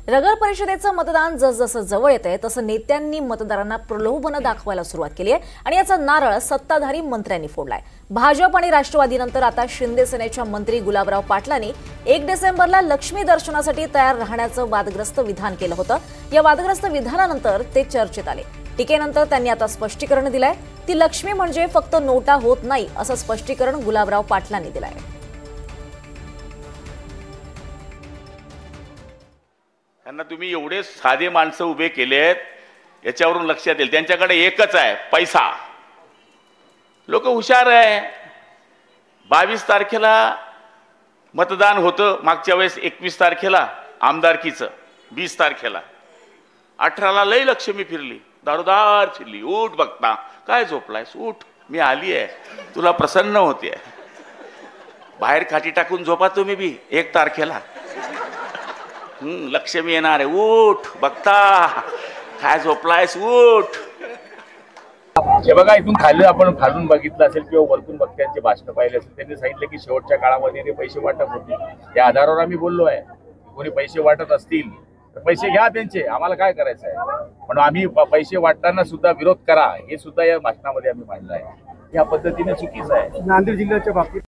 नगर परिषदेचं मतदान जसजसं जवळ येतंय तसं नेत्यांनी मतदारांना प्रलोभनं दाखवायला सुरुवात केली आहे आणि याचा नारळ सत्ताधारी मंत्र्यांनी फोडलाय। भाजप आणि राष्ट्रवादीनंतर आता शिंदे सेनेच्या मंत्री गुलाबराव पाटलांनी 1 डिसेंबरला लक्ष्मी दर्शनासाठी तयार राहण्याचं वादग्रस्त विधान केलं होतं। या वादग्रस्त विधानानंतर ते चर्चेत आले। टीकेनंतर त्यांनी आता स्पष्टीकरण दिलंय। ती लक्ष्मी म्हणजे फक्त नोटा होत नाही असं स्पष्टीकरण गुलाबराव पाटलांनी दिलंय। त्यांना तुम्ही एवढे साधे माणसं उभे केलेत याच्यावरून लक्षात येईल त्यांच्याकडे एकच आहे, पैसा। लोक हुशार आहे। 22 तारखेला मतदान होतं, मागच्या वेळेस 21 तारखेला आमदारकीचं, 20 तारखेला 18ला लई लक्ष्मी फिरली, दारोदार फिरली। उठ बघता, काय झोपलायस, उठ, मी आली आहे, तुला प्रसन्न होते। बाहेर खाटी टाकून झोपा तुम्ही बी 1 तारखेला। लक्ष्मी येणार आहे, उठ बघता, काय झोपलायस, उठ। हे बघा, इथून खाली आपण खालून बघितलं असेल किंवा वरतून वक्त्यांचे भाषण पाहिले असेल, त्यांनी सांगितलं की शेवटच्या काळामध्ये ते पैसे वाटप होते। त्या आधारावर आम्ही बोललो आहे, कोणी पैसे वाटत असतील तर पैसे घ्या त्यांचे, आम्हाला काय करायचं आहे। पण आम्ही पैसे वाटताना सुद्धा विरोध करा हे सुद्धा या भाषणामध्ये आम्ही मांडलं आहे। या पद्धतीने चुकीचं आहे। नांदेड जिल्ह्याच्या बाबतीत